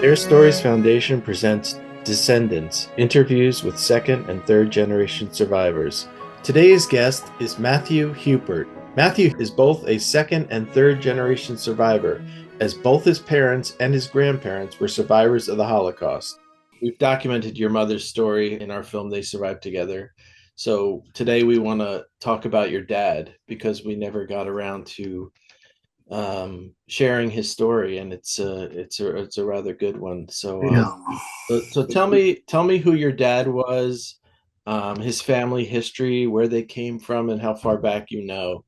Their Stories Foundation presents Descendants, interviews with second and third generation survivors. Today's guest is Matthew Hupert. Matthew is both a second and third generation survivor, as both his parents and his grandparents were survivors of the Holocaust. We've documented your mother's story in our film They Survived Together. So today we want to talk about your dad because we never got around to sharing his story, and it's a rather good one. Yeah, So tell me who your dad was, his family history, where they came from, and how far back you know.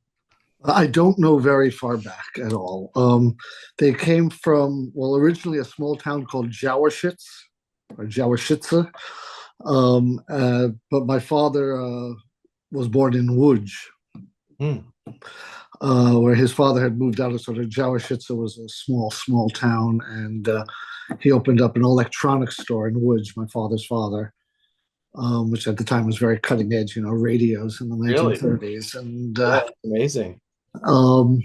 I don't know very far back at all. They came from, well, originally a small town called Jauerschitz or Jauerschitze. But my father was born in Łódź, Hmm. where his father had moved out of sort of Jauerschitze was a small town, and he opened up an electronics store in Łódź, my father's father, which at the time was very cutting edge, radios in the Really? 1930s. And Yeah, amazing. um,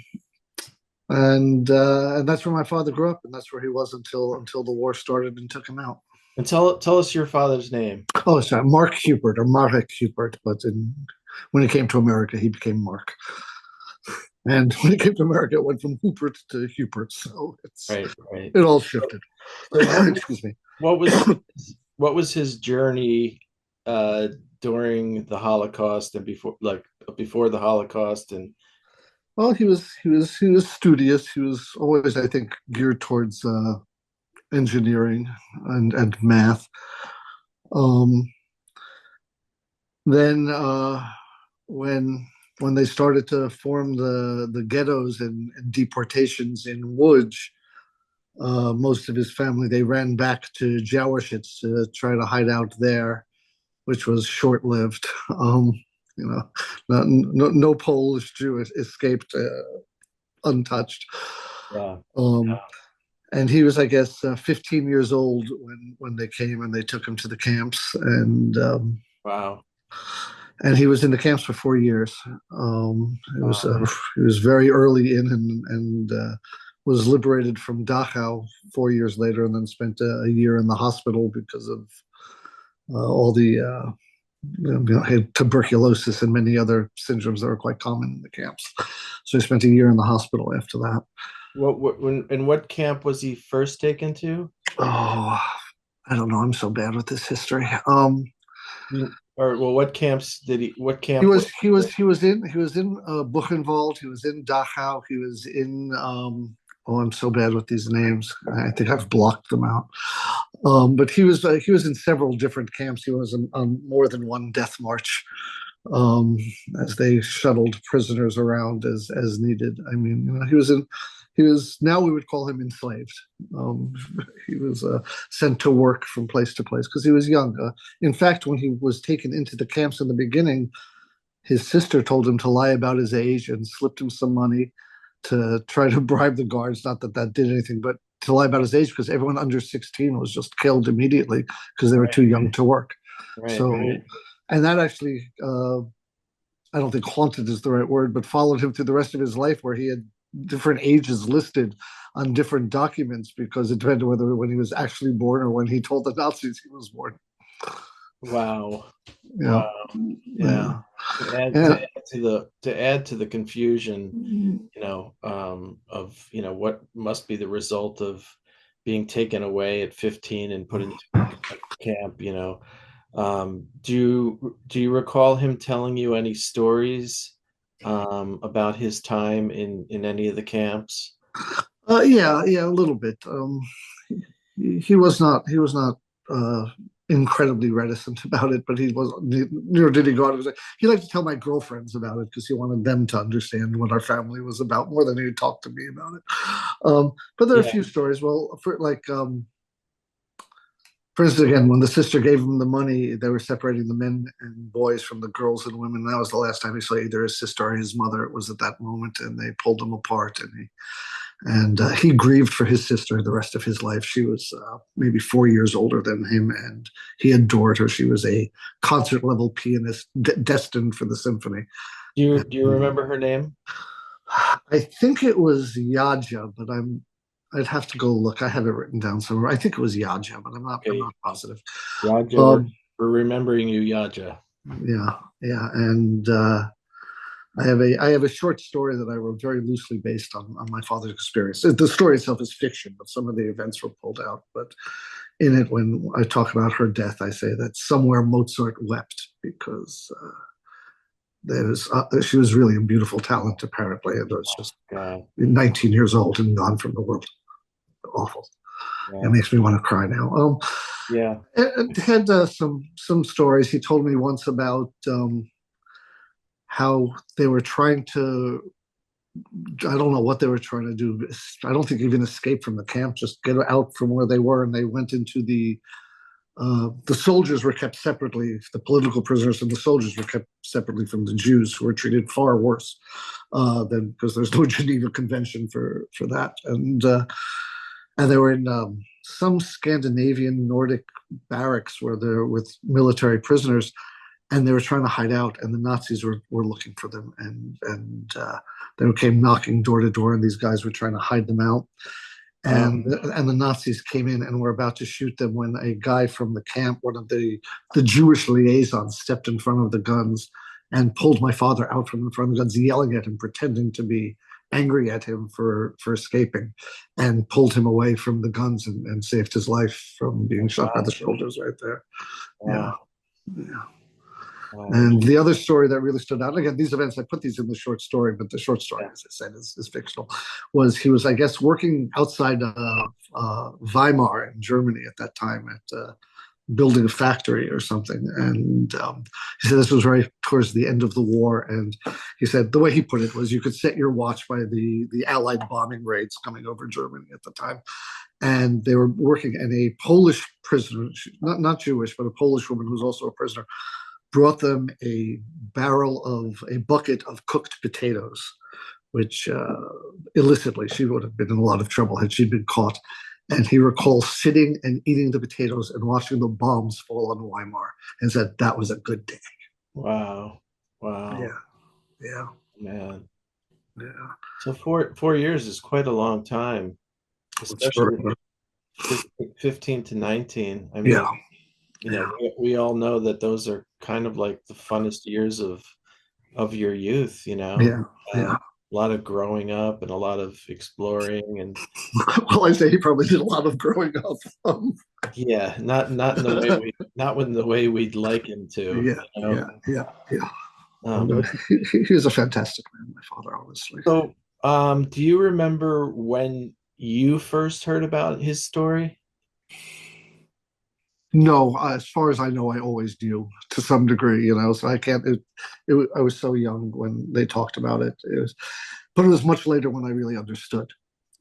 and that's where my father grew up, and that's where he was until the war started and took him out. And tell us your father's name. Oh, sorry, Mark Hupert or Marek Hupert, but when he came to America, he became Mark. And when he came to America, it went from Hupert to Hupert, so Right, right. it all shifted. So Excuse me. what was what was his journey uh, during the Holocaust and before the Holocaust and Well, he was studious. He was always, I think, geared towards engineering and math. Um, then when they started to form the ghettos and deportations in Łódź, most of his family they ran back to Jauerschitz to try to hide out there, which was short lived. You know, no Polish Jew escaped untouched. yeah. Um, and he was, I guess, 15 years old when they came and they took him to the camps, Wow. and he was in the camps for 4 years. He was very early in and was liberated from Dachau 4 years later, and then spent a year in the hospital because of all the had tuberculosis and many other syndromes that were quite common in the camps. So he spent a year in the hospital after that. What camp was he first taken to? Oh, I don't know. I'm so bad with this history. Or well, what camps did he? What He camp was was he he was in? he was in he was in Buchenwald. He was in Dachau. He was in oh, I'm so bad with these names. I think I've blocked them out. But he was in several different camps. He was on more than one death march, um, as they shuttled prisoners around as needed. I mean, he was now we would call him enslaved. Um, he was sent to work from place to place because he was young. In fact, when he was taken into the camps in the beginning, his sister told him to lie about his age and slipped him some money to try to bribe the guards. Not that that did anything, but to lie about his age because everyone under 16 was just killed immediately because they were too Right, young to work. right, So, and that actually, I don't think haunted is the right word, but followed him through the rest of his life where he had different ages listed on different documents because it depended whether when he was actually born or when he told the Nazis he was born. wow, Yeah. wow, yeah. Yeah. To add to the confusion, Yeah. of what must be the result of being taken away at 15 and put into a camp. Do you recall him telling you any stories about his time in any of the camps? Yeah, a little bit. He was not uh, incredibly reticent about it, but he was neither did he go out. He liked to tell my girlfriends about it because he wanted them to understand what our family was about more than he would talk to me about it. But there are a Yeah, few stories. Well, for instance, again, when the sister gave him the money, they were separating the men and boys from the girls and women. That was the last time he saw either his sister or his mother. It was at that moment, and they pulled them apart, and he grieved for his sister the rest of his life. She was maybe 4 years older than him, and he adored her. She was a concert level pianist destined for the symphony. do you remember her name? I think it was Yaja, but I'd have to go look. I have it written down somewhere. I think it was Yaja, but I'm Okay, not positive. Yaja, Um, we're remembering you, Yaja. yeah, yeah, and I have a short story that I wrote very loosely based on my father's experience. The story itself is fiction, but some of the events were pulled out. But in it, when I talk about her death, I say that somewhere Mozart wept because she was really a beautiful talent apparently, and was just God, 19 years old and gone from the world. Awful. It yeah, makes me want to cry now. yeah. It had some stories. He told me once about how they were trying to. I don't know what they were trying to do. I don't think even escape from the camp, just get out from where they were, and they went into the soldiers were kept separately. The political prisoners and the soldiers were kept separately from the Jews, who were treated far worse than because there's no Geneva Convention for that. And they were in some Scandinavian Nordic barracks where they're with military prisoners, and they were trying to hide out, and the Nazis were looking for them, and they came knocking door to door, and these guys were trying to hide them out. Wow. And the Nazis came in and were about to shoot them when a guy from the camp, one of the Jewish liaisons, stepped in front of the guns and pulled my father out from in front of the guns, yelling at him, pretending to be angry at him for escaping, and pulled him away from the guns and saved his life from being shot by the soldiers right there. Yeah, Wow. yeah. Wow. And the other story that really stood out, and again, these events, I put these in the short story, but the short story, Yeah. as I said, is fictional, was he was, I guess, working outside Weimar in Germany at that time at building a factory or something. And he said this was right towards the end of the war. And he said the way he put it was you could set your watch by the Allied bombing raids coming over Germany at the time. And they were working, and a Polish prisoner, not Jewish, but a Polish woman who was also a prisoner, brought them a bucket of cooked potatoes, which illicitly she would have been in a lot of trouble had she been caught. And he recalls sitting and eating the potatoes and watching the bombs fall on Weimar, and said that was a good day. Wow. Wow. Yeah, yeah, Man. yeah. So 4 years is quite a long time, It's especially forever. 15 to 19. I Yeah, mean, yeah, we all know that those are kind of like the funnest years of your youth, yeah, a yeah. lot of growing up and a lot of exploring and Well, I say he probably did a lot of growing up. yeah, not in the way not in the way we'd like him to, Yeah, yeah, yeah, yeah. man. He was a fantastic man, my father, honestly. So, do you remember when you first heard about his story? No, as far as I know, I always knew to some degree, So I can't. I was so young when they talked about it. But it was much later when I really understood.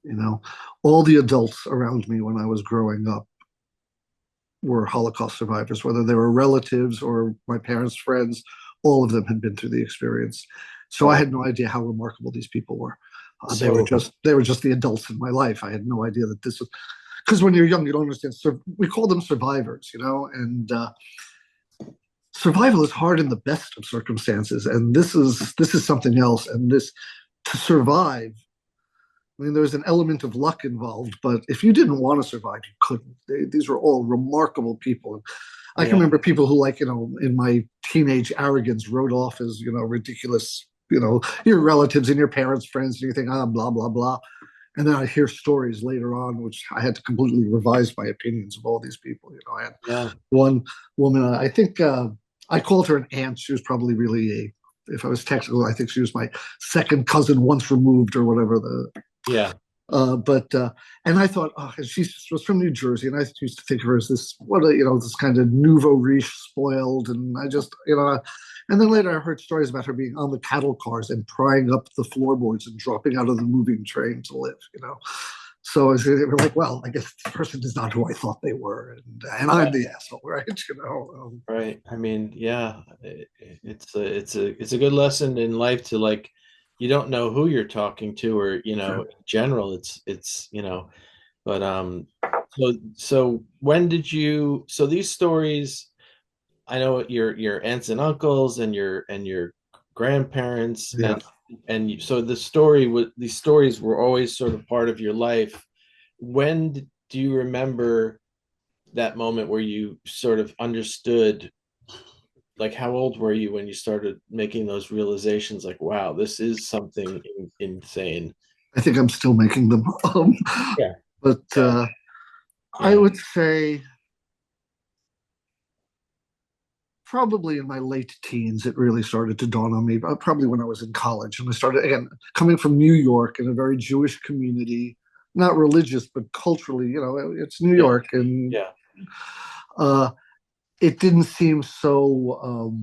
You know, all the adults around me when I was growing up were Holocaust survivors, whether they were relatives or my parents' friends. All of them had been through the experience, so I Oh, had no idea how remarkable these people were. so They were just the adults in my life. I had no idea that this was because when you're young, you don't understand. We call them survivors, and survival is hard in the best of circumstances, and this is something else. And this to survive, I mean, there's an element of luck involved, but if you didn't want to survive, you couldn't. These were all remarkable people. I can yeah, remember people who, like, in my teenage arrogance, wrote off as, ridiculous, your relatives and your parents' friends, and you think, blah, blah, blah. And then I hear stories later on, which I had to completely revise my opinions of all these people. I had yeah, one woman, I think I called her an aunt. She was probably really if I was technical, I think she was my second cousin once removed or whatever yeah, but and I thought, oh, she was from New Jersey, and I used to think of her as this this kind of nouveau riche, spoiled, and I just and then later I heard stories about her being on the cattle cars and prying up the floorboards and dropping out of the moving train to live. So I was like, well, I guess this person is not who I thought they were, and I'm the asshole, right? right. I mean, yeah, it's a good lesson in life to like, you don't know who you're talking to, or Sure. in general, it's but so when did you? So these stories, I know your aunts and uncles and your grandparents Yeah. so the story was these stories were always sort of part of your life do you remember that moment where you sort of understood, like how old were you when you started making those realizations, like, wow, this is something insane? I think I'm still making them. Yeah. But Yeah. I Yeah. would say probably in my late teens, it really started to dawn on me, but probably when I was in college. And I started, again, coming from New York in a very Jewish community, not religious, but culturally, it's New Yeah. York. And Yeah. uh, it didn't seem so,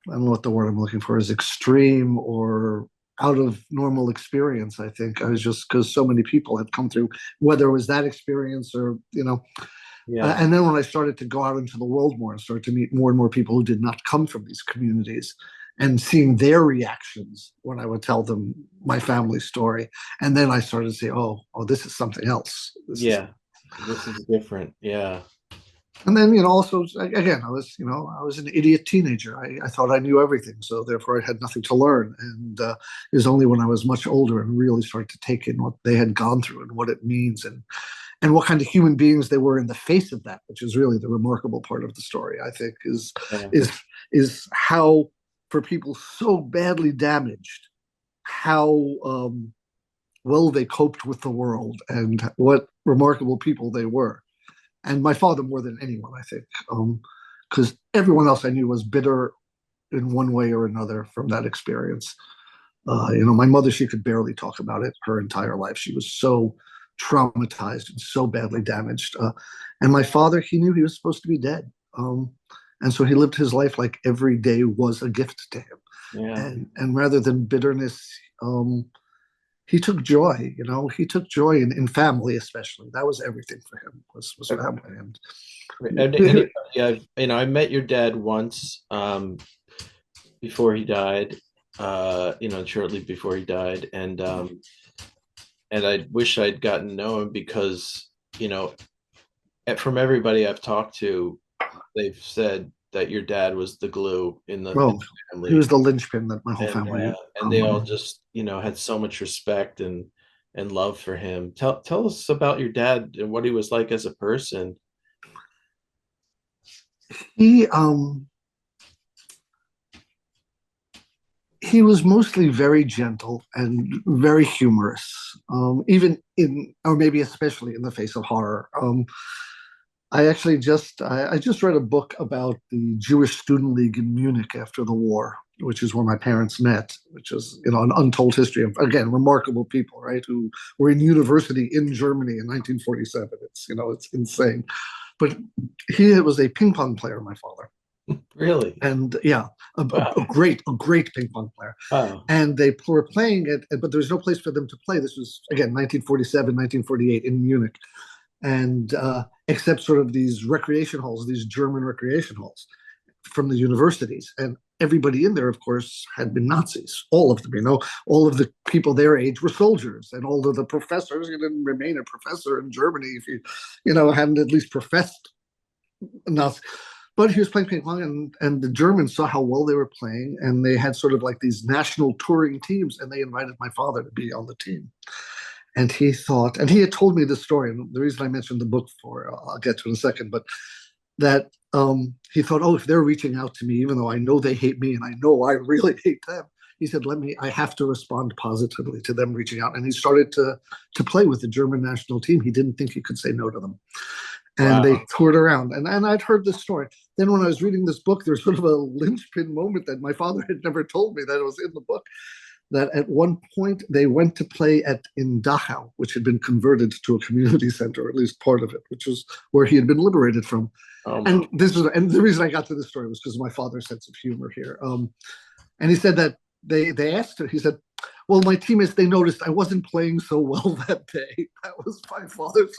I don't know what the word I'm looking for is, extreme or out of normal experience. I think I was just because so many people had come through, whether it was that experience or, Yeah. and then when I started to go out into the world more and start to meet more and more people who did not come from these communities and seeing their reactions when I would tell them my family story. And then I started to say, oh, this is something else. This is, Yeah. This is different. Yeah. and then, also, again, I was an idiot teenager. I thought I knew everything. So therefore I had nothing to learn. And it was only when I was much older and really started to take in what they had gone through and what it means and what kind of human beings they were in the face of that, which is really the remarkable part of the story, I think, Yeah. is is how, for people so badly damaged, how well they coped with the world and what remarkable people they were. And my father more than anyone, I think, because everyone else I knew was bitter in one way or another from that experience. My mother, she could barely talk about it her entire life. She was so traumatized and so badly damaged. And my father, he knew he was supposed to be dead. And so he lived his life like every day was a gift to him. Yeah. And rather than bitterness, he took joy. He took joy in family, especially. That was everything for him, was family. And Anybody I met your dad once, before he died, shortly before he died, and I wish I'd gotten to know him because, you know, from everybody I've talked to, they've said that your dad was the glue in well, the he family, was the linchpin that my whole and family and they all just, had so much respect and love for him. Tell us about your dad and what he was like as a person. he he was mostly very gentle and very humorous, even in, or maybe especially in the face of horror. I just read a book about the Jewish Student League in Munich after the war, which is where my parents met, which is an untold history of, again, remarkable people, right, who were in university in Germany in 1947. It's insane. But he was a ping pong player, my father, Really? and yeah, Wow. a great ping pong player. Wow. And they were playing it, but there was no place for them to play. This was again 1947, 1948 in Munich, and except sort of these recreation halls, these German recreation halls from the universities, and everybody in there, of course, had been Nazis. All of them, all of the people their age were soldiers, and all of the professors. You didn't remain a professor in Germany if hadn't at least professed Nazi. But he was playing ping pong, and the Germans saw how well they were playing, and they had sort of like these national touring teams, and they invited my father to be on the team. And he thought, and he had told me this story, and the reason I mentioned the book for, I'll get to in a second, but that he thought, oh, if they're reaching out to me, even though I know they hate me and I know I really hate them, he said, I have to respond positively to them reaching out. And he started to play with the German national team. He didn't think he could say no to them. And they Wow. toured around. And I'd heard this story. Then when I was reading this book, there's sort of a linchpin moment that my father had never told me that it was in the book. That at one point they went to play in Dachau, which had been converted to a community center, or at least part of it, which was where he had been liberated from. Oh my. And the reason I got to this story was because of my father's sense of humor here. And he said that they asked her. He said, "Well, my teammates, they noticed I wasn't playing so well that day." That was my father's.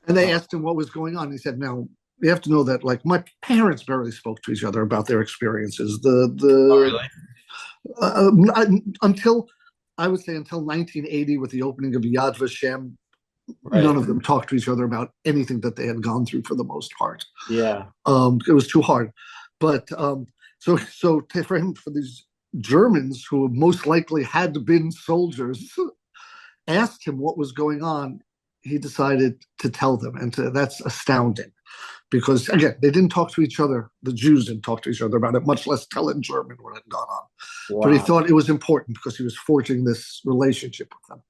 And they asked him what was going on. He said, "Now you have to know that, like, my parents barely spoke to each other about their experiences. Oh, The really? until I would say until 1980, with the opening of Yad Vashem, none Right. of them talked to each other about anything that they had gone through for the most part. Yeah. It was too hard. But for these Germans who most likely had been soldiers, asked him what was going on, he decided to tell them, and that's astounding. Because again, they didn't talk to each other. The Jews didn't talk to each other about it, much less tell in German what had gone on. But he Wow. thought it was important because he was forging this relationship with them.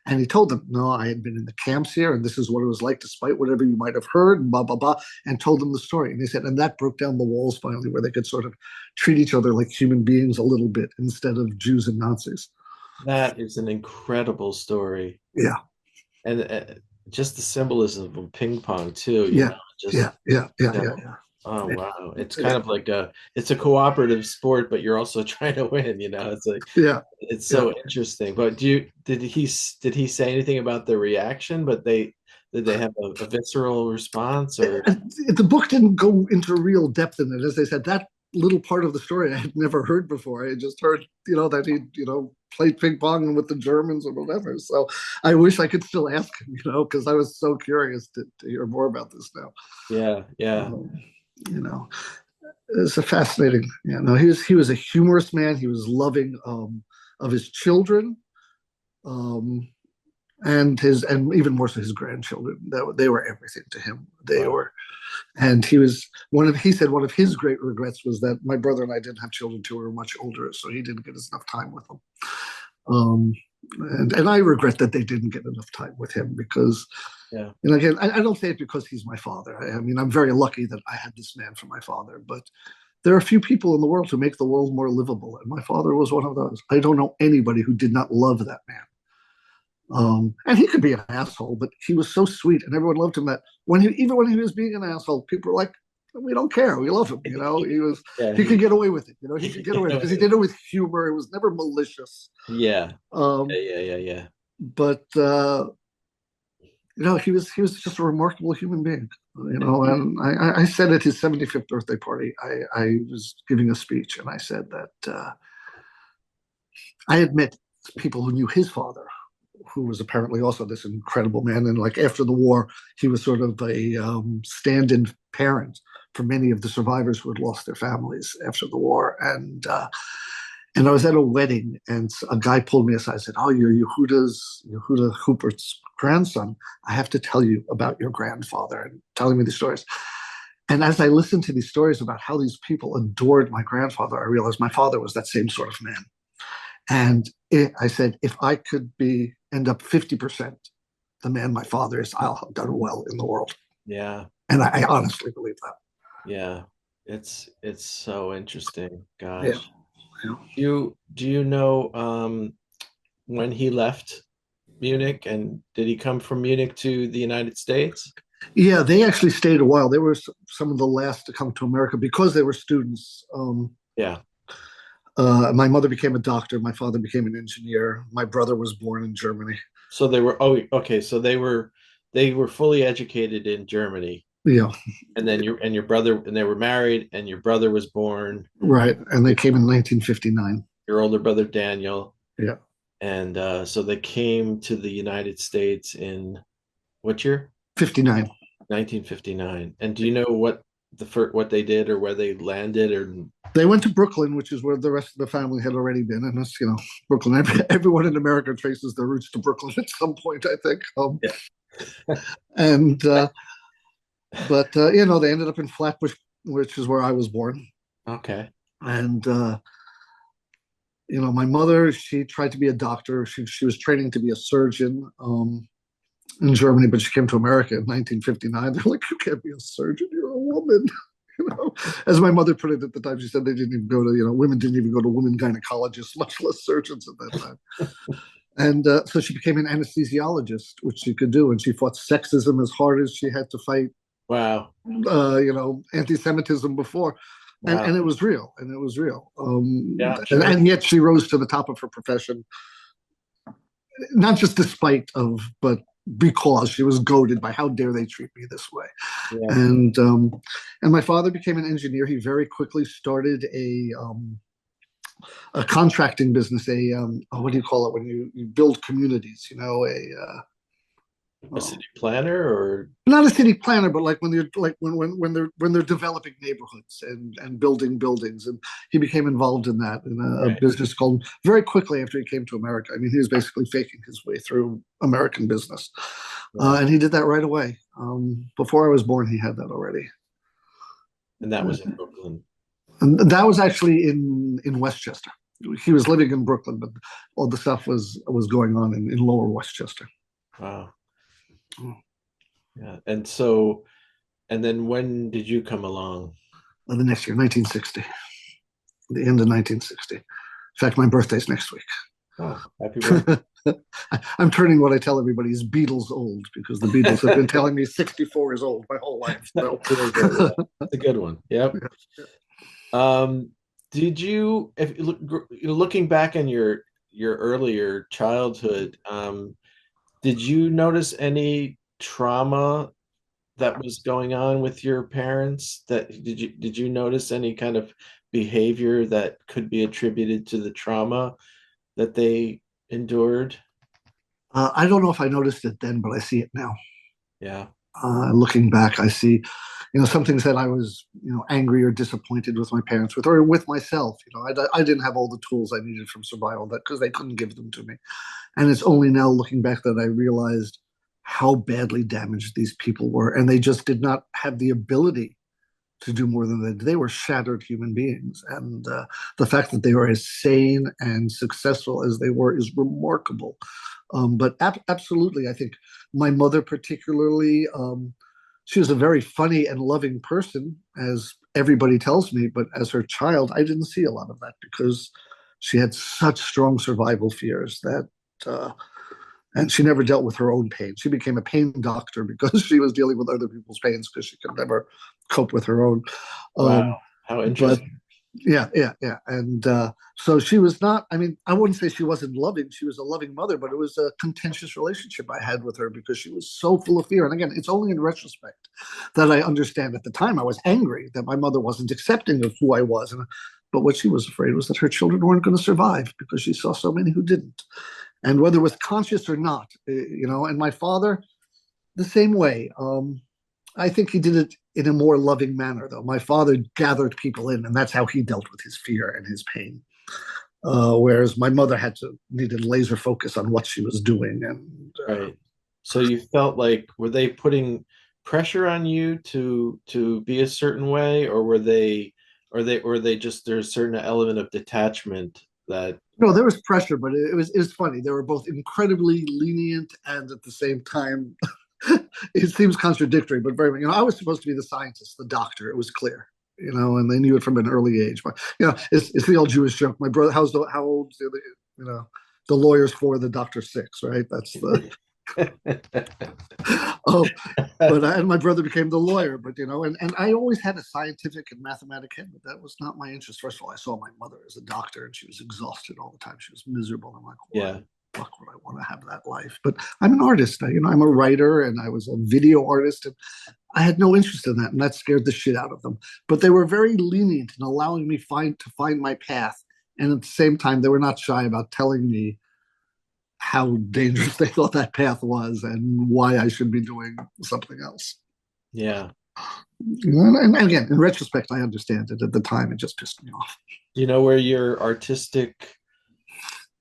And he told them, no, I had been in the camps here, and this is what it was like, despite whatever you might have heard, and blah, blah, blah, and told them the story. And he said, and that broke down the walls finally, where they could sort of treat each other like human beings a little bit instead of Jews and Nazis. That is an incredible story. Yeah, And just the symbolism of ping pong too, yeah, just yeah, yeah, yeah, you yeah, know, yeah. oh wow. It's kind of like it's a cooperative sport, but you're also trying to win, It's like Yeah, it's yeah. so interesting. But did he say anything about the reaction? But did they have a visceral response or The book didn't go into real depth in it. As I said, that little part of the story I had never heard before. I had just heard, that he, played ping pong with the Germans or whatever. So I wish I could still ask him, because I was so curious to hear more about this now. yeah, yeah. Um, you know, it's a fascinating. He was a humorous man. He was loving of his children. Um, and even more so his grandchildren. They were everything to him. They Wow. were, and he said one of his great regrets was that my brother and I didn't have children till we were much older, so he didn't get enough time with them. Um, and I regret that they didn't get enough time with him because, Yeah. again, I don't say it because he's my father. I mean, I'm very lucky that I had this man for my father, but there are a few people in the world who make the world more livable, and my father was one of those. I don't know anybody who did not love that man. And he could be an asshole, but he was so sweet, and everyone loved him. That even when he was being an asshole, people were like, "We don't care. We love him." Yeah, He could get away with it. He could get away with it because he he did it with humor. It was never malicious. yeah. Um, Yeah. but he was just a remarkable human being. And I said at his 75th birthday party, I was giving a speech, and I said that I had met people who knew his father, who was apparently also this incredible man. And like after the war, he was sort of a stand-in parent for many of the survivors who had lost their families after the war. And I was at a wedding, and a guy pulled me aside and said, "Oh, you're Yehuda Hupert's grandson. I have to tell you about your grandfather," and telling me these stories. And as I listened to these stories about how these people adored my grandfather, I realized my father was that same sort of man. And I said, if I could end up 50% the man my father is, I'll have done well in the world. Yeah. And I honestly believe that. Yeah. It's so interesting. Yeah. Gosh. Yeah. Do you know when he left Munich, and did he come from Munich to the United States? Yeah, they actually stayed a while. They were some of the last to come to America because they were students. Yeah. My mother became a doctor. My father became an engineer. My brother was born in Germany. So they were okay, so they were fully educated in Germany. Yeah, And then your brother, and they were married, and your brother was born, right. And they came in 1959. your older brother Daniel. Yeah, And so they came to the United States in what year? 59. 1959. And do you know what they did or where they landed or They went to Brooklyn, which is where the rest of the family had already been. And it's, Brooklyn. Everyone in America traces their roots to Brooklyn at some point, I think. yeah. And but they ended up in Flatbush, which is where I was born. Okay. And my mother, she tried to be a doctor. She was training to be a surgeon in Germany, but she came to America in 1959. They're like, "You can't be a surgeon. You're a woman." As my mother put it at the time, she said they didn't even go to, women didn't even go to women gynecologists, much less surgeons at that time. And so she became an anesthesiologist, which she could do. And she fought sexism as hard as she had to fight, Wow. anti-Semitism before. Wow. And it was real. And it was real. Yeah, and, sure. and yet she rose to the top of her profession, not just despite of, but because she was goaded by how dare they treat me this way. Yeah. And my father became an engineer. He very quickly started a contracting business. What do you call it when you build communities? A city planner or Not a city planner, but like when they're like when they're developing neighborhoods and building buildings, and he became involved in that in a right, business called very quickly after he came to America. I mean, he was basically faking his way through American business, yeah. and he did that right away. Before I was born, he had that already, And that was in Brooklyn. and that was actually in Westchester. He was living in Brooklyn, but all the stuff was going on in Lower Westchester. Wow. Yeah. And so, and then when did you come along? The next year, 1960, the end of 1960. In fact, my birthday's next week. Oh, happy birthday. I'm turning what I tell everybody is Beatles old because the Beatles have been telling me 64 is old my whole life. So. Very good. Yeah. That's a good one. Yep. Um, did you, if looking back on your earlier childhood, did you notice any trauma that was going on with your parents? That did you notice any kind of behavior that could be attributed to the trauma that they endured? I don't know if I noticed it then, but I see it now. Yeah. Looking back, I see, some things that I was, angry or disappointed with my parents with, or with myself. I didn't have all the tools I needed from survival that because they couldn't give them to me. And it's only now looking back that I realized how badly damaged these people were, and they just did not have the ability to do more than they did. They were shattered human beings, and the fact that they were as sane and successful as they were is remarkable. But absolutely, I think my mother particularly, she was a very funny and loving person, as everybody tells me. But as her child, I didn't see a lot of that because she had such strong survival fears that. And she never dealt with her own pain. She became a pain doctor because she was dealing with other people's pains because she could never cope with her own. Wow. Um, How but interesting. yeah. And so she was not, I mean, I wouldn't say she wasn't loving. She was a loving mother, but it was a contentious relationship I had with her because she was so full of fear. And again, it's only in retrospect that I understand. At the time, I was angry that my mother wasn't accepting of who I was. But what she was afraid was that her children weren't going to survive because she saw so many who didn't. And whether it was conscious or not, and my father, the same way. I think he did it in a more loving manner, though. My father gathered people in, and that's how he dealt with his fear and his pain. Whereas my mother needed laser focus on what she was doing, and Right. So you felt like were they putting pressure on you to be a certain way, or were they just there's a certain element of detachment that no, there was pressure, but it was funny. They were both incredibly lenient and at the same time, it seems contradictory, but very. I was supposed to be the scientist, the doctor. It was clear, and they knew it from an early age. But it's the old Jewish joke. My brother, how old? The lawyer's four, the doctor's six, right? That's the. Oh, but and my brother became the lawyer, but and I always had a scientific and mathematic head, but that was not my interest. First of all, I saw my mother as a doctor, and she was exhausted all the time. She was miserable. I'm like, why yeah. the fuck would I want to have that life? But I'm an artist. I'm a writer, and I was a video artist, and I had no interest in that, and that scared the shit out of them. But they were very lenient in allowing me to find my path, and at the same time, they were not shy about telling me how dangerous they thought that path was and why I should be doing something else. Yeah. And again, in retrospect, I understand it. At the time, it just pissed me off. Do you know where your artistic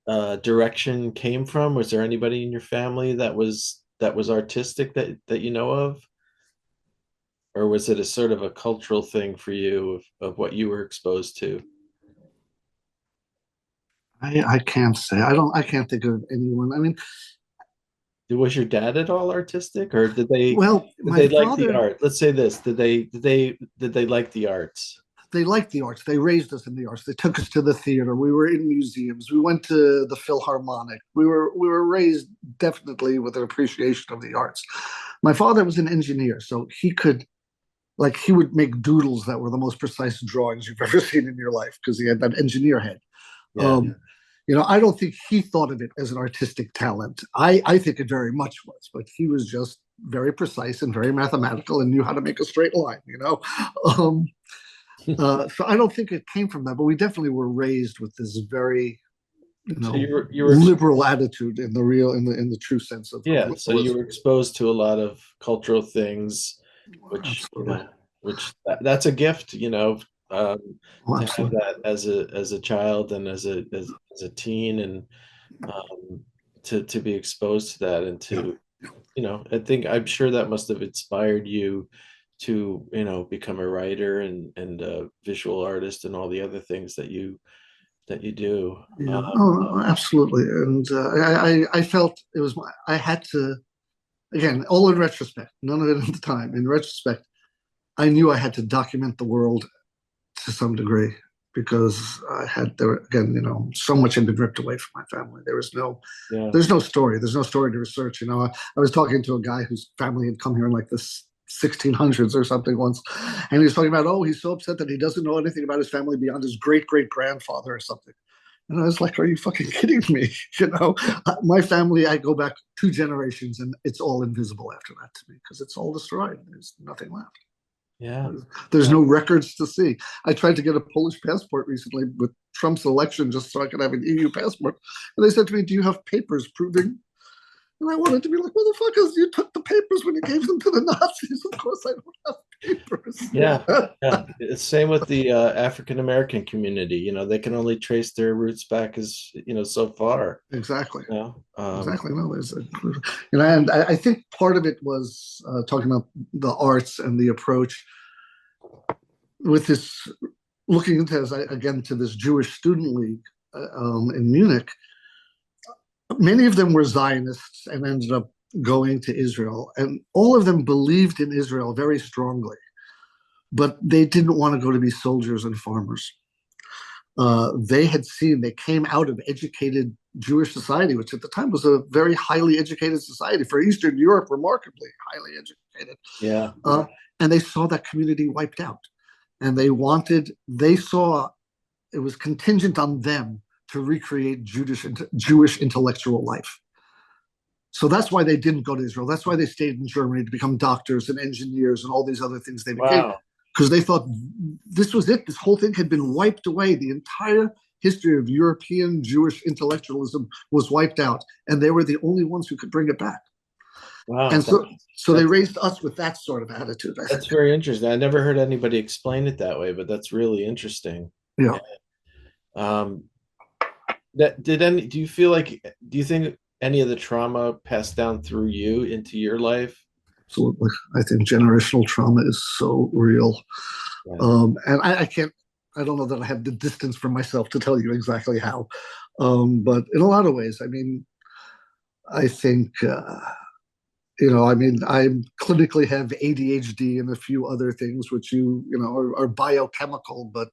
direction came from? Was there anybody in your family that was artistic that you know of? Or was it a sort of a cultural thing for you of what you were exposed to? I can't say. I can't think of anyone. I mean, Was your dad at all artistic, or did they well, did my they like the father, art? Let's say this: did they like the arts? they liked the arts. They raised us in the arts. They took us to the theater. We were in museums. We went to the Philharmonic. We were raised definitely with an appreciation of the arts. My father was an engineer, so he would make doodles that were the most precise drawings you've ever seen in your life because he had that engineer head. Yeah, Um, I don't think he thought of it as an artistic talent. I think it very much was, but he was just very precise and very mathematical and knew how to make a straight line. Um, so I don't think it came from that, but we definitely were raised with this very So you were liberal attitude in the real, in the true sense of yeah. So you liberalism. were exposed to a lot of cultural things, which Absolutely. that's a gift, Oh, to have absolutely. that as a child and as a teen, and to be exposed to that, and Yeah. to I'm sure that must have inspired you to become a writer and a visual artist and all the other things that you do. Yeah. Oh, no, absolutely. And I felt it was I had to, again, all in retrospect, none of it at the time. In retrospect, I knew I had to document the world to some degree because there were, again, so much had been ripped away from my family. Yeah. There's no story. There's no story to research. I was talking to a guy whose family had come here in like the 1600s or something once, and he was talking about, oh, he's so upset that he doesn't know anything about his family beyond his great great grandfather or something. And I was like, are you fucking kidding me? My family, I go back 2 generations and it's all invisible after that to me because it's all destroyed. There's nothing left. Yeah. There's no records to see. I tried to get a Polish passport recently with Trump's election just so I could have an EU passport. And they said to me, do you have papers proving? And I wanted to be like, motherfuckers, you took the papers when you gave them to the Nazis. Of course I don't have papers. Yeah. Yeah. It's same with the African American community. They can only trace their roots back as, so far. Exactly. You know? Exactly. No, and I think part of it was talking about the arts and the approach with this, looking into, again, to this Jewish student league in Munich. Many of them were Zionists and ended up going to Israel, and all of them believed in Israel very strongly, but they didn't want to go to be soldiers and farmers. They came out of educated Jewish society, which at the time was a very highly educated society for Eastern Europe, remarkably highly educated. Yeah. And they saw that community wiped out. And they saw it was contingent on them to recreate Jewish intellectual life. So that's why they didn't go to Israel. That's why they stayed in Germany to become doctors and engineers and all these other things they became. Wow. Because they thought this was it. This whole thing had been wiped away. The entire history of European Jewish intellectualism was wiped out, and they were the only ones who could bring it back. Wow. And so they raised us with that sort of attitude. That's very interesting. I never heard anybody explain it that way, but that's really interesting. Yeah. Do you think any of the trauma passed down through you into your life? Absolutely. I think generational trauma is so real. Yeah. And I don't know that I have the distance from myself to tell you exactly how. But in a lot of ways, I think, I clinically have ADHD and a few other things which are biochemical, but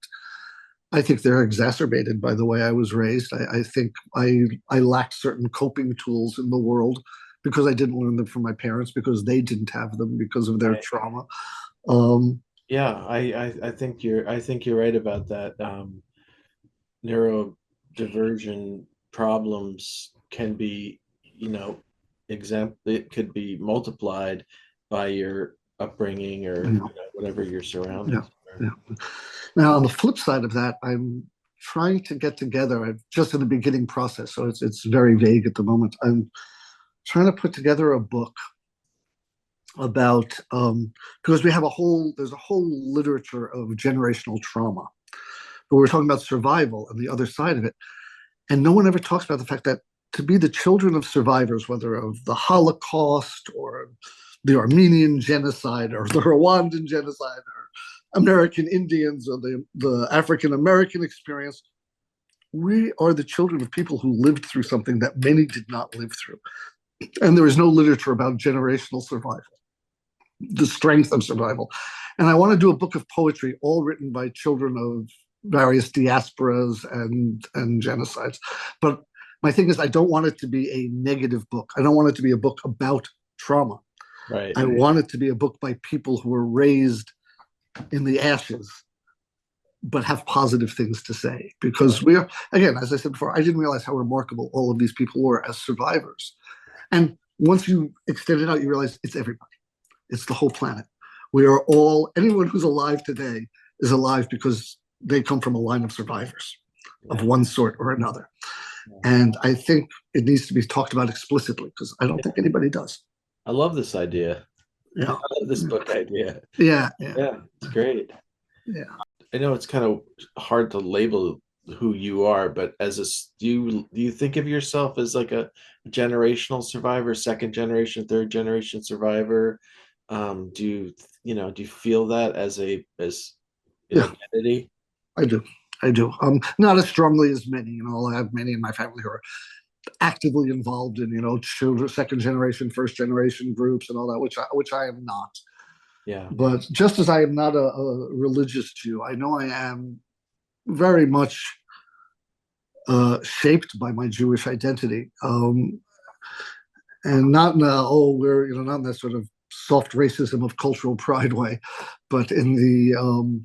I think they're exacerbated by the way I was raised. I think I lacked certain coping tools in the world because I didn't learn them from my parents, because they didn't have them because of their trauma. Yeah, I think you're right about that. Neurodivergent problems can be, it could be multiplied by your upbringing or whatever your surroundings are. Yeah. Now, on the flip side of that, I'm trying to get together. I'm just in the beginning process, so it's very vague at the moment. I'm trying to put together a book about because there's a whole literature of generational trauma, but we're talking about survival and the other side of it, and no one ever talks about the fact that to be the children of survivors, whether of the Holocaust or the Armenian genocide or the Rwandan genocide or American Indians or the African American experience, we are the children of people who lived through something that many did not live through. And there is no literature about generational survival, the strength of survival. And I want to do a book of poetry, all written by children of various diasporas and genocides. But my thing is, I don't want it to be a negative book. I don't want it to be a book about trauma. Right. I want it to be a book by people who were raised in the ashes, but have positive things to say. Because we are, again, as I said before, I didn't realize how remarkable all of these people were as survivors. And once you extend it out, you realize it's everybody. It's the whole planet. We are all, anyone who's alive today is alive because they come from a line of survivors of one sort or another. And I think it needs to be talked about explicitly because I don't think anybody does. I love this idea. I Yeah. love this book idea. Yeah. Yeah. Yeah, it's great. Yeah. I know it's kind of hard to label who you are, but do you think of yourself as like a generational survivor, second generation, third generation survivor? Do do you feel that as an Yeah. identity? I do. I do. Not as strongly as many. I have many in my family who are actively involved in, children, second generation, first generation groups and all that, which I am not. Yeah. But just as I am not a religious Jew, I know I am very much shaped by my Jewish identity, and not in not in that sort of soft racism of cultural pride way, but in the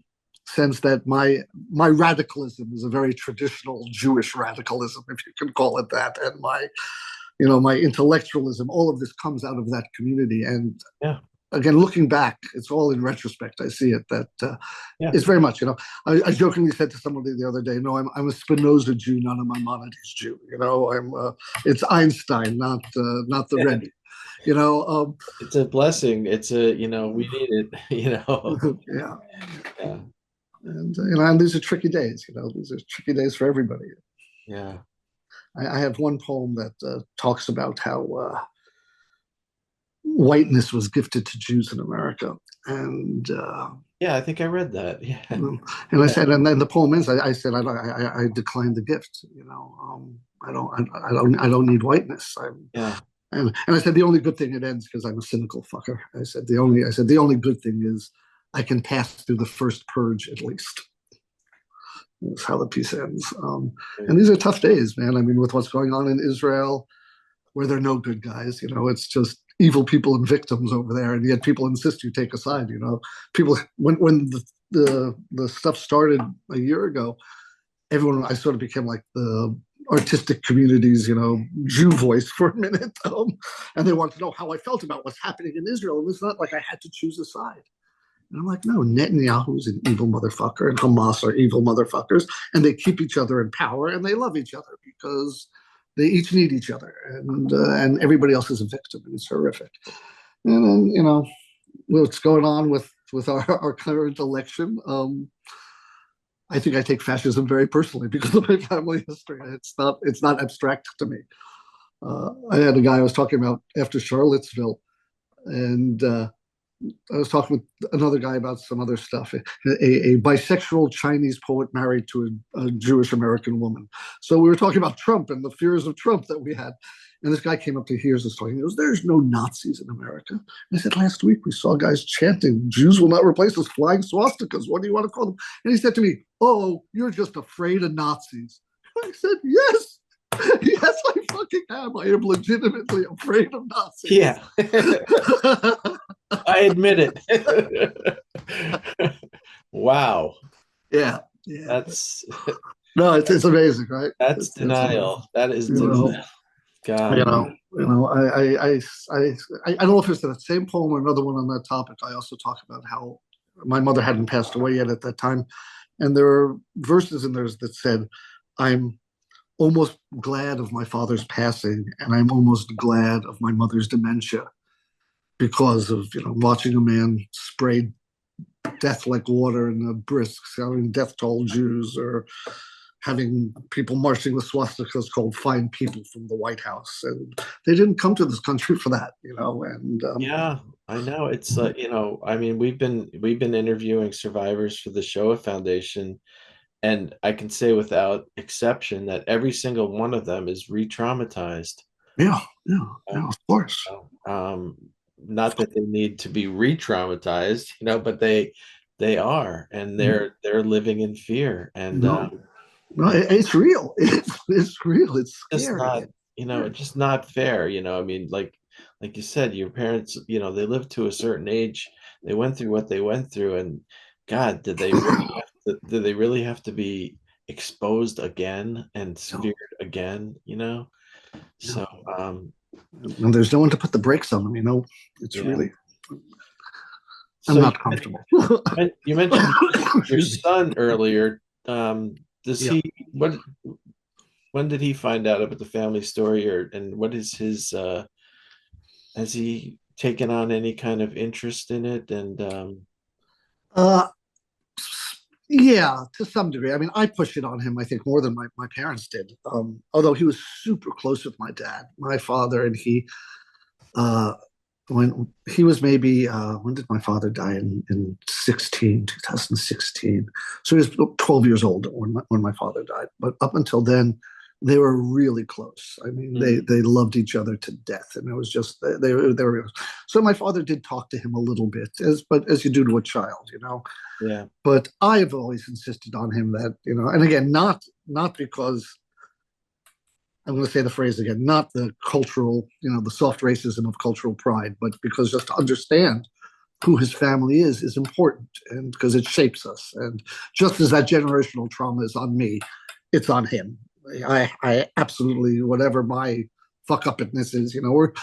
sense that my radicalism is a very traditional Jewish radicalism, if you can call it that, and my intellectualism, all of this comes out of that community. And Yeah. again, looking back, it's all in retrospect. I see it that Yeah. it's very much. I jokingly said to somebody the other day, "No, I'm a Spinoza Jew, not a Maimonides Jew." It's Einstein, not the Rebbe. It's a blessing. We need it. Yeah, Yeah. and these are tricky days. These are tricky days for everybody. Yeah. I have one poem that talks about how whiteness was gifted to Jews in America, and Yeah, I think I read that. Yeah. and I said, and then the poem ends. I said, I declined the gift. I don't need whiteness. Yeah. And I said the only good thing it ends because I'm a cynical fucker. I said the only good thing is I can pass through the first purge at least. That's how the piece ends. And these are tough days, man. I mean, with what's going on in Israel, where there are no good guys, it's just evil people and victims over there, and yet people insist you take a side. People when the stuff started a year ago, everyone I sort of became like the artistic community's Jew voice for a minute, and they wanted to know how I felt about what's happening in Israel, and it's not like I had to choose a side. And I'm like, no, Netanyahu is an evil motherfucker, and Hamas are evil motherfuckers, and they keep each other in power, and they love each other because they each need each other, and everybody else is a victim, and it's horrific. And then what's going on with our current election. I think I take fascism very personally because of my family history. It's not abstract to me. I had a guy I was talking about after Charlottesville, and I was talking with another guy about some other stuff. A bisexual Chinese poet married to a Jewish American woman. So we were talking about Trump and the fears of Trump that we had. And this guy came up to hear us talking. He goes, "There's no Nazis in America." And I said, "Last week we saw guys chanting, 'Jews will not replace us,' flying swastikas. What do you want to call them?" And he said to me, "Oh, you're just afraid of Nazis." I said, "Yes, yes, I fucking am. I am legitimately afraid of Nazis." Yeah. I admit it. Wow. Yeah, yeah. That's No, it's amazing, right? that's denial. That is denial. God. I don't know if it's the same poem or another one on that topic. I also talk about how my mother hadn't passed away yet at that time, and there are verses in there that said, "I'm almost glad of my father's passing, and I'm almost glad of my mother's dementia because of watching a man spray death like water in the brisks, having death toll Jews, or having people marching with swastikas called fine people from the White House. And they didn't come to this country for that, and Yeah, I know. It's I mean, we've been interviewing survivors for the Shoah Foundation, and I can say without exception that every single one of them is re-traumatized. yeah, yeah, yeah, Um, of course. um, Not that they need to be re-traumatized, but they are, and they're living in fear, No, no, and it's real. It's real. It's just scary. not, It's scary. it's just not fair. I mean, like you said, your parents, they lived to a certain age, they went through what they went through, and God, did they really have to be exposed again and No, speared again? no. So, And there's no one to put the brakes on them. It's yeah. really. I'm So not comfortable. you mentioned your son earlier. Does Yeah. he what when did he find out about the family story, or and what is his has he taken on any kind of interest in it? And Uh, yeah, to some degree. I mean, I pushed it on him, I think, more than my parents did. Although he was super close with my dad, my father, and he, uh, when he was maybe, when did my father die? In 2016. So he was 12 years old when my father died. But up until then, they were really close. I mean, mm, they loved each other to death, and it was just they were. So my father did talk to him a little bit, as you do to a child, you know. yeah, But I've always insisted on him that, you know, and again, not because I'm going to say the phrase again, not the cultural, you know, the soft racism of cultural pride, but because just to understand who his family is important, and because it shapes us. And just as that generational trauma is on me, it's on him. I absolutely, whatever my fuck upness is, you know, we're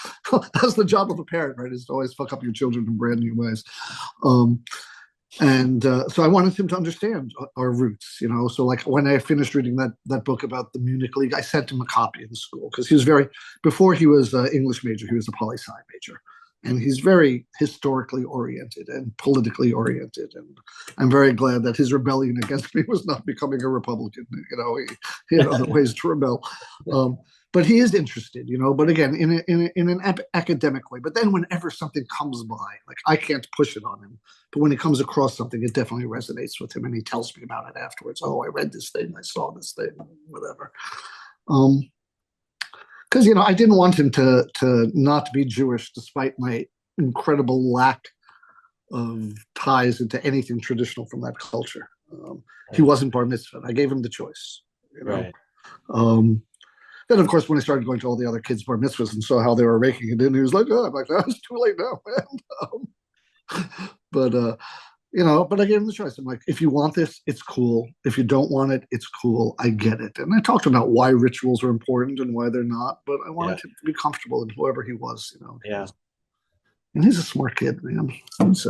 that's the job of a parent, right? Is to always fuck up your children in brand new ways. Um, and so I wanted him to understand our roots, you know. So like when I finished reading that book about the Munich League, I sent him a copy in school because he was very before he was an English major, he was a poli sci major, and he's very historically oriented and politically oriented. And I'm very glad that his rebellion against me was not becoming a Republican. You know, he had other ways to rebel. Um, but he is interested, you know. But again, in an academic way. But then, whenever something comes by, like I can't push it on him, but when he comes across something, it definitely resonates with him, and he tells me about it afterwards. Oh, I read this thing, I saw this thing, whatever. Um, because you know, I didn't want him to not be Jewish, despite my incredible lack of ties into anything traditional from that culture. He right, wasn't bar mitzvah. I gave him the choice, you know. right. Um, then, of course, when I started going to all the other kids' bar mitzvahs and saw how they were raking it in, he was like, "Oh," I'm like, "Oh, it's too late now, man." But you know, but I gave him the choice. I'm like, if you want this, it's cool. If you don't want it, it's cool. I get it. And I talked about why rituals are important and why they're not, but I Yeah, wanted him to be comfortable in whoever he was, you know. yeah. And he's a smart kid, man. He's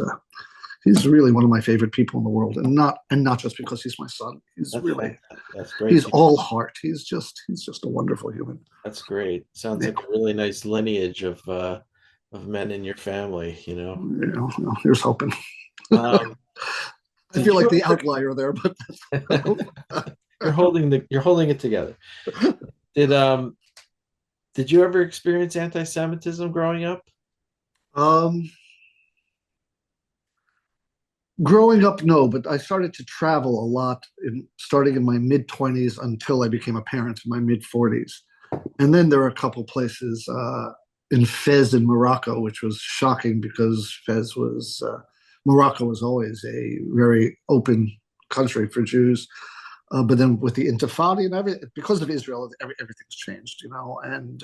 he's really one of my favorite people in the world, and not just because he's my son. He's That's really fantastic. That's great he's to all heart. He's just a wonderful human. That's great. Sounds Yeah, like a really nice lineage of men in your family, you know. you know, here's hoping. Um, I did feel you like the ever outlier there, but you're holding it together. Did um did you ever experience anti-Semitism growing up? um, growing up, no, but I started to travel a lot starting in my mid 20s until I became a parent in my mid 40s. And then there were a couple places in Fez in Morocco, which was shocking because Morocco was always a very open country for Jews. But then with the Intifada and everything, because of Israel, everything's changed, you know. And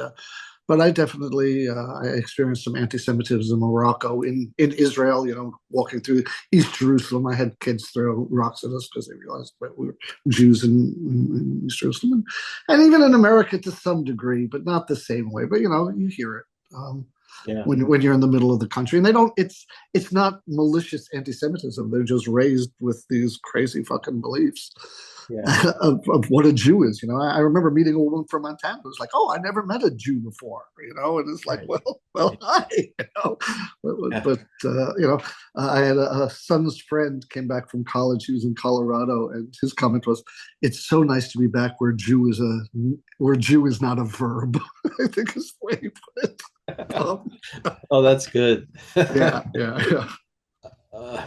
but I definitely I experienced some anti-Semitism in Morocco, in Israel. You know, walking through East Jerusalem, I had kids throw rocks at us because they realized that we were Jews in East Jerusalem, and even in America to some degree, but not the same way. But you know, you hear it. Yeah, When you're in the middle of the country, and they don't, it's not malicious anti-Semitism. They're just raised with these crazy fucking beliefs yeah, of what a Jew is. You know, I remember meeting a woman from Montana who was like, "Oh, I never met a Jew before," you know, and it's like, right. well, hi, you know, Yeah. you know, I had a son's friend came back from college. He was in Colorado, and his comment was, "It's so nice to be back where Jew is not a verb." I think is the way he put it. Um, Oh, that's good. yeah.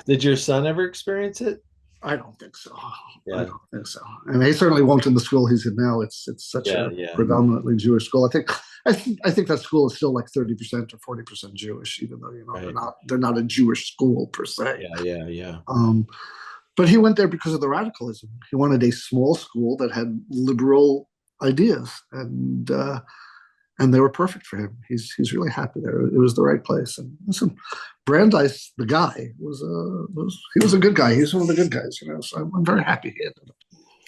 Did your son ever experience it? I don't think so. I Yeah, don't think so. And he certainly won't in the school he's in now. It's such yeah, a yeah, predominantly Jewish school. I think that school is still like 30% or 40% Jewish, even though you know right. they're not a Jewish school per se. Yeah, yeah, yeah. Um, but he went there because of the radicalism. He wanted a small school that had liberal ideas, and they were perfect for him. He's really happy there. It was the right place. And listen, Brandeis, the guy, he was a good guy. He was one of the good guys, you know. So I'm very happy he ended up.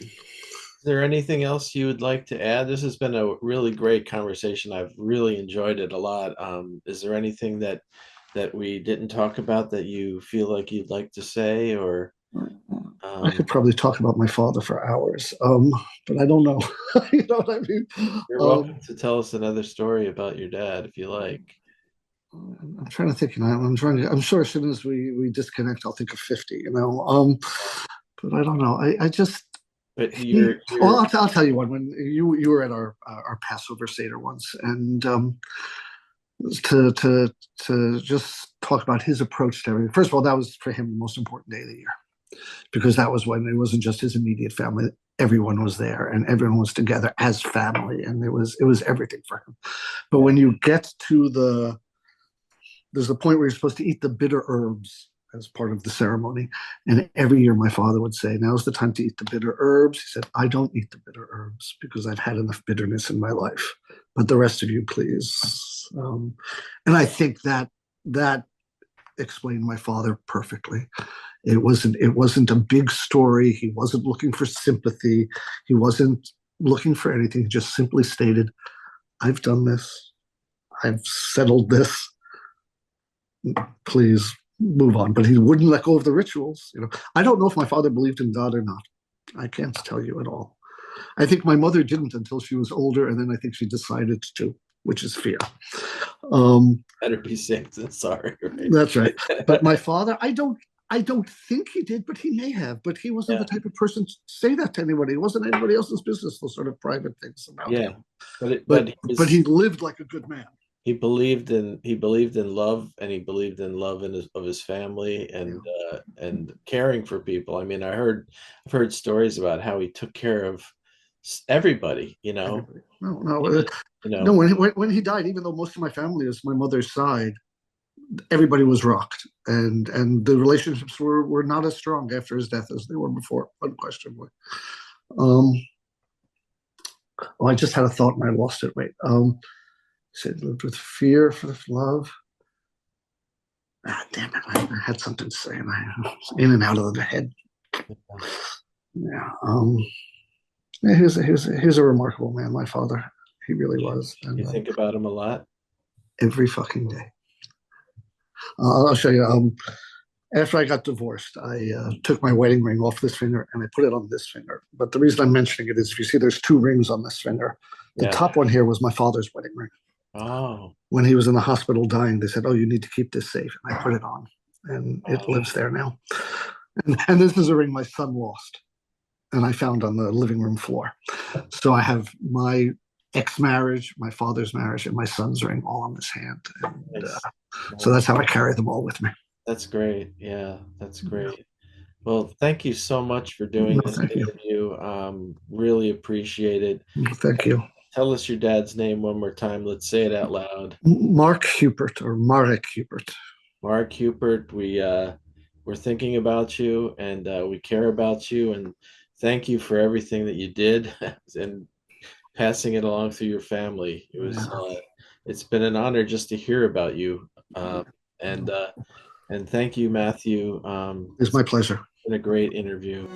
Is there anything else you would like to add? This has been a really great conversation. I've really enjoyed it a lot. Is there anything that we didn't talk about that you feel like you'd like to say, or I Um, could probably talk about my father for hours, but I don't know. You know what I mean? you're welcome Um, to tell us another story about your dad if you like. I'm trying to think. I'm sure as soon as we disconnect, I'll think of 50. But I don't know. I just But he. Well, you're I'll tell you one. When you were at our Passover Seder once, and to to to just talk about his approach to everything. First of all, that was for him the most important day of the year because that was when it wasn't just his immediate family. Everyone was there, and everyone was together as family, and it was everything for him. But yeah, when you get to there's the point where you're supposed to eat the bitter herbs as part of the ceremony. And every year my father would say, now's the time to eat the bitter herbs. He said, I don't eat the bitter herbs because I've had enough bitterness in my life. But the rest of you, please. And I think that explained my father perfectly. It wasn't a big story. He wasn't looking for sympathy. He wasn't looking for anything. He just simply stated, I've done this. I've settled this. Please move on. But he wouldn't let go of the rituals. I don't know if my father believed in God or not. I can't tell you at all. I think my mother didn't until she was older, and then I think she decided to, which is fear. better be safe than sorry, right? That's right. But my father, I don't think he did, but he may have. But he wasn't the Yeah, type of person to say that to anybody. It wasn't anybody else's business, those sort of private things about yeah. him. But But he but he was lived like a good man. he believed in love, and he believed in love of his family Yeah, and caring for people. I mean, I've heard stories about how he took care of everybody, everybody. No, no, even, no. When he died, even though most of my family is my mother's side, everybody was rocked, and the relationships were not as strong after his death as they were before, unquestionably. Um, oh, I just had a thought and I lost it. Wait. Said lived with fear for the love. Damn it! I had something to say, and I was in and out of the head. Yeah. Yeah, he was a remarkable man. My father, he really was, and you think about him a lot. every fucking day. I'll show you. After I got divorced, I took my wedding ring off this finger and I put it on this finger. But the reason I'm mentioning it is if you see there's two rings on this finger. The Yeah. top one here was my father's wedding ring. Oh, When he was in the hospital dying, they said, "Oh, you need to keep this safe." And I put it on, and it oh, lives there now. And this is a ring my son lost, and I found on the living room floor. So I have my ex-marriage, my father's marriage, and my son's ring all on this hand. And nice, so that's nice. how I carry them all with me. That's great. Yeah, that's great. Well, thank you so much for doing No, this thank you. interview. Really appreciate it. Thank you. Tell us your dad's name one more time. Let's say it out loud. Mark Hupert or Marek Hupert. Mark Hupert, we're thinking about you and we care about you and thank you for everything that you did and passing it along through your family. Yeah. It's been an honor just to hear about you. And and thank you, Matthew. It's It's my pleasure. been a great interview.